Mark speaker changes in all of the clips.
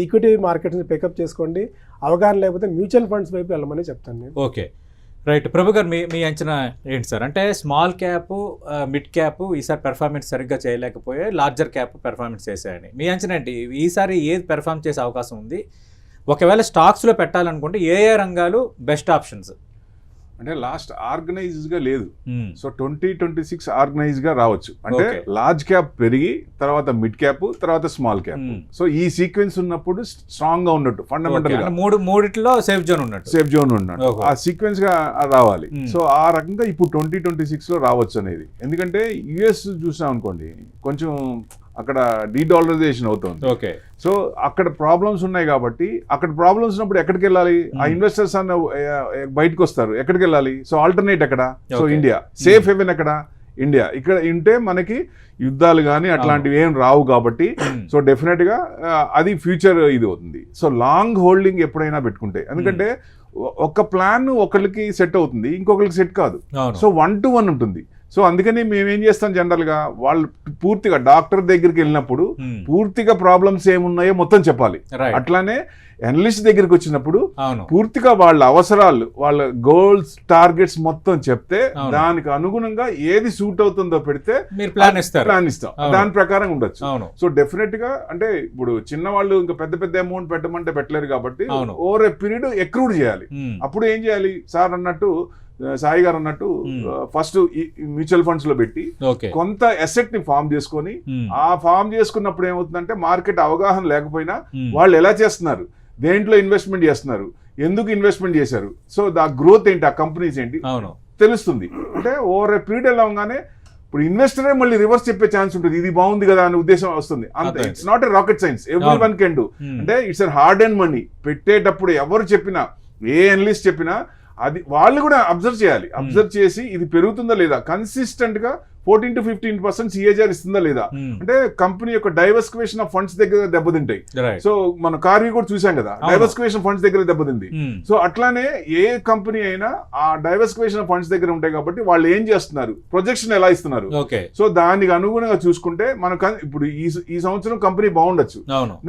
Speaker 1: Equity మార్కెట్ని pickup చేసుకోండి, అవగాహన లేకపోతే మ్యూచువల్ ఫండ్స్ వైపు వెళ్ళమని చెప్తాను నేను.
Speaker 2: Okay, right. ప్రభు గారు, మీ అంచనా ఏంటి సార్? అంటే స్మాల్ క్యాప్, మిడ్ క్యాప్ ఈసారి పెర్ఫార్మెన్స్ సరిగ్గా చేయలేకపోయే, లార్జర్ క్యాప్ పెర్ఫార్మెన్స్ చేశాయని మీ అంచనా ఏంటి? ఈసారి ఏది పెర్ఫార్మ్ చేసే అవకాశం ఉంది? ఒకవేళ స్టాక్స్లో పెట్టాలనుకుంటే ఏ రంగాలు బెస్ట్ ఆప్షన్స్?
Speaker 3: అంటే లాస్ట్ ఆర్గనైజ్డ్గా లేదు. సో 2026 ఆర్గనైజ్గా రావచ్చు. అంటే లార్జ్ క్యాప్ పెరిగి తర్వాత మిడ్ క్యాప్ తర్వాత స్మాల్ క్యాప్. సో ఈ సీక్వెన్స్ ఉన్నప్పుడు స్ట్రాంగ్ గా ఉన్నట్టు ఫండమెంటల్ గా
Speaker 2: మూడిట్లో సేఫ్ జోన్ ఉన్నట్టు
Speaker 3: ఆ సీక్వెన్స్ గా రావాలి. సో ఆ రకంగా ఇప్పుడు 2026 లో రావచ్చు అనేది. ఎందుకంటే యుఎస్ చూసాం అనుకోండి, కొంచెం అక్కడ డీడాలరైజేషన్ అవుతుంది.
Speaker 2: ఓకే,
Speaker 3: సో అక్కడ ప్రాబ్లమ్స్ ఉన్నాయి కాబట్టి, అక్కడ ప్రాబ్లమ్స్ ఉన్నప్పుడు ఎక్కడికి వెళ్ళాలి? ఆ ఇన్వెస్టర్స్ అన్న బయటకు వస్తారు. ఎక్కడికి వెళ్ళాలి? సో ఆల్టర్నేట్ ఎక్కడ? So India. సేఫ్ హెవెన్ ఎక్కడ? ఇండియా. ఇక్కడ ఉంటే మనకి యుద్ధాలు కానీ అట్లాంటివి ఏం రావు కాబట్టి, సో డెఫినెట్ గా అది ఫ్యూచర్ ఇది అవుతుంది. సో లాంగ్ హోల్డింగ్ ఎప్పుడైనా పెట్టుకుంటే, ఎందుకంటే ఒక ప్లాన్ ఒకరికి సెట్ అవుతుంది, ఇంకొకరికి సెట్ కాదు. సో 1 to 1 ఉంటుంది. సో అందుకని మేమేం చేస్తాం, జనరల్ గా వాళ్ళు పూర్తిగా డాక్టర్ దగ్గరికి వెళ్ళినప్పుడు పూర్తిగా ప్రాబ్లమ్స్ ఏమున్నాయో మొత్తం చెప్పాలి. అట్లానే అనలిస్ట్ దగ్గరికి వచ్చినప్పుడు పూర్తిగా వాళ్ళ అవసరాలు, వాళ్ళ గోల్స్, టార్గెట్స్ మొత్తం చెప్తే దానికి అనుగుణంగా ఏది సూట్ అవుతుందో పెడితే ప్లాన్ ఇస్తాం. దాని ప్రకారం ఉండొచ్చు. సో డెఫినెట్ గా అంటే ఇప్పుడు చిన్నవాళ్ళు ఇంకా పెద్ద అమౌంట్ పెట్టమంటే పెట్టలేరు కాబట్టి ఓవర్ ఎ పీరియడ్ ఎక్రూడ్ చేయాలి. అప్పుడు ఏం చేయాలి? సార్ అన్నట్టు, సాయి గారు అన్నట్టు, ఫస్ట్ మ్యూచువల్ ఫండ్స్ లో పెట్టి కొంత అసెట్ ని ఫామ్ చేసుకొని, ఆ ఫామ్ చేసుకున్నప్పుడు ఏమవుతుందంటే మార్కెట్ అవగాహన లేకపోయినా వాళ్ళు ఎలా చేస్తున్నారు, దేంట్లో ఇన్వెస్ట్మెంట్ చేస్తున్నారు, ఎందుకు ఇన్వెస్ట్మెంట్ చేశారు, సో దా గ్రోత్ ఏంటి, ఆ కంపెనీస్ ఏంటి తెలుస్తుంది. అంటే ఓవర్ ఏ పీరియడ్ వెళ్ళగానే ఇప్పుడు ఇన్వెస్టరే మళ్ళీ రివర్స్ చెప్పే ఛాన్స్ ఉంటుంది, ఇది బాగుంది కదా అనే ఉద్దేశం వస్తుంది. అంతే. It's not a rocket science, everyone can do. అంటే it's a hard and money. పెట్టేటప్పుడు ఎవరు చెప్పినా, ఏ అనలిస్ట్ చెప్పినా అది వాళ్ళు కూడా అబ్జర్వ్ చేయాలి. అబ్జర్వ్ చేసి ఇది పెరుగుతుందా లేదా, కన్సిస్టెంట్ గా 14 to 15% సిఏజీఆర్ ఇస్తుందా లేదా. అంటే కంపెనీ యొక్క డైవర్సిఫికేషన్ ఆఫ్ ఫండ్స్ దగ్గర దెబ్బతింటాయి. సో మన కార్వి కూడా చూసాం కదా, డైవర్సిఫికేషన్ ఫండ్స్ దగ్గర దెబ్బతింది. సో అట్లానే ఏ కంపెనీ అయినా ఆ డైవర్సిఫికేషన్ ఆఫ్ ఫండ్స్ దగ్గర ఉంటాయి కాబట్టి వాళ్ళు ఏం చేస్తున్నారు, ప్రొజెక్షన్ ఎలా ఇస్తున్నారు. సో దానికి అనుగుణంగా చూసుకుంటే మనకు ఇప్పుడు ఈ సంవత్సరం కంపెనీ బాగుండొచ్చు,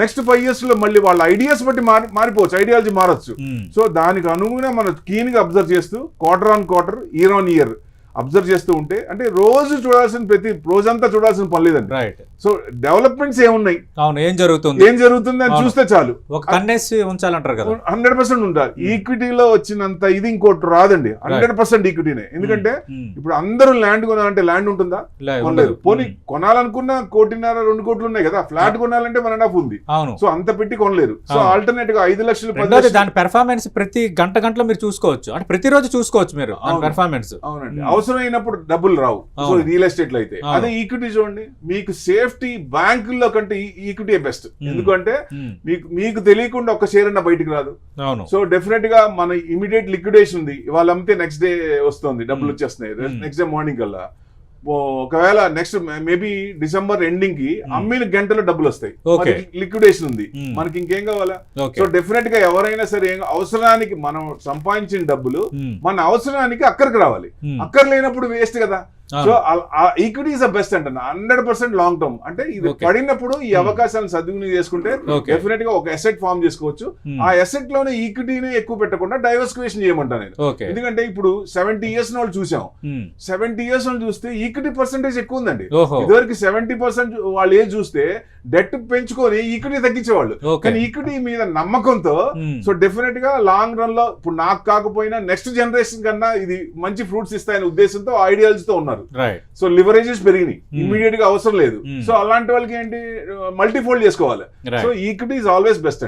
Speaker 3: నెక్స్ట్ 5 years లో మళ్ళీ వాళ్ళ ఐడియాస్ బట్టి మారిపోవచ్చు, ఐడియాలజీ మారచ్చు. సో దానికి అనుగుణంగా మనం క్లీన్ గా అబ్జర్వ్ చేస్తూ quarter on quarter, year on year observe చేస్తూ ఉంటే, అంటే రోజు చూడాల్సిన రోజంతా చూడాల్సిన పని లేదండి. సో డెవలప్మెంట్స్ ఏమున్నాయి, ఏం జరుగుతుంది అని చూస్తే చాలు. 100% ఉంటారు. ఈక్విటీలో వచ్చినంత ఇది ఇంకోటి రాదండి. 100% ఈక్విటీనే. ఎందుకంటే ఇప్పుడు అందరూ ల్యాండ్ కొనాలంటే ల్యాండ్ ఉంటుందా? కొనలేదు. పోనీ కొనాలనుకున్న 1.5-2 కోట్లు ఉన్నాయి కదా, ఫ్లాట్ కొనాలంటే 1.5 ఉంది. సో అంత పెట్టి కొనలేరు. సో ఆల్టర్నేట్ గా 5 లక్షలు 10 లక్షలు
Speaker 2: దాని పెర్ఫార్మెన్స్ ప్రతి గంటలో మీరు చూసుకోవచ్చు, అంటే ప్రతిరోజు చూసుకోవచ్చు మీరు పెర్ఫార్మెన్స్.
Speaker 3: అవునండి, అవసరమైనప్పుడు డబ్బులు రావు. సో రియల్ ఎస్టేట్ లో అయితే అదే ఈక్విటీ చూడండి, మీకు సేఫ్టీ బ్యాంకుల్లో కంటే ఈక్విటీ బెస్ట్. ఎందుకంటే మీకు తెలియకుండా ఒక షేర్ అన్న బయటకు రాదు. సో డెఫినెట్ గా మన ఇమీడియట్ లిక్విడేషన్ ఉంది, ఇవాళ అమ్మితే నెక్స్ట్ డే వస్తుంది, డబ్బులు వచ్చేస్తున్నాయి నెక్స్ట్ డే మార్నింగ్ కల్లా. ఒకవేళ నెక్స్ట్ మేబీ డిసెంబర్ ఎండింగ్ కి అమ్మిన గంటలో డబ్బులు వస్తాయి, లిక్విడేషన్ ఉంది, మనకి ఇంకేం కావాలా? సో డెఫినెట్ గా ఎవరైనా సరే అవసరానికి మనం సంపాదించిన డబ్బులు మన అవసరానికి అక్కడికి రావాలి. అక్కర లేనప్పుడు వేస్ట్ కదా. So equity is the best అంట 100% లాంగ్ టర్మ్. అంటే ఇది పడినప్పుడు ఈ అవకాశాలను సద్వినియోగం చేసుకుంటే డెఫినెట్ గా ఒక అసెట్ ఫామ్ చేసుకోవచ్చు. ఆ అసెట్ లోనే ఈక్విటీని ఎక్కువ పెట్టకుండా డైవర్సిఫికేషన్ చేయమంటా నేను. ఎందుకంటే ఇప్పుడు 70 years వాళ్ళు చూసాం, 70 years వాళ్ళు చూస్తే ఈక్విటీ పర్సెంటేజ్ ఎక్కువ ఉందండి. ఇదివరకు 70% వాళ్ళు ఏం చూస్తే డెట్ పెంచుకొని ఈక్విటీ తగ్గించేవాళ్ళు. కానీ ఈక్విటీ మీద నమ్మకంతో సో డెఫినెట్ గా లాంగ్ రన్ లో ఇప్పుడు నాకు కాకపోయినా నెక్స్ట్ జనరేషన్ కన్నా ఇది మంచి ఫ్రూట్స్ ఇస్తాయనే ఉద్దేశంతో ఐడియాలజీతో ఉన్నారు. సో లివరేజెస్ పెరిగినాయి, ఇమ్మీడియట్ గా అవసరం లేదు. సో అలాంటి వాళ్ళకి ఏంటి, మల్టీఫోల్డ్ చేసుకోవాలి. So equity is always best అండి.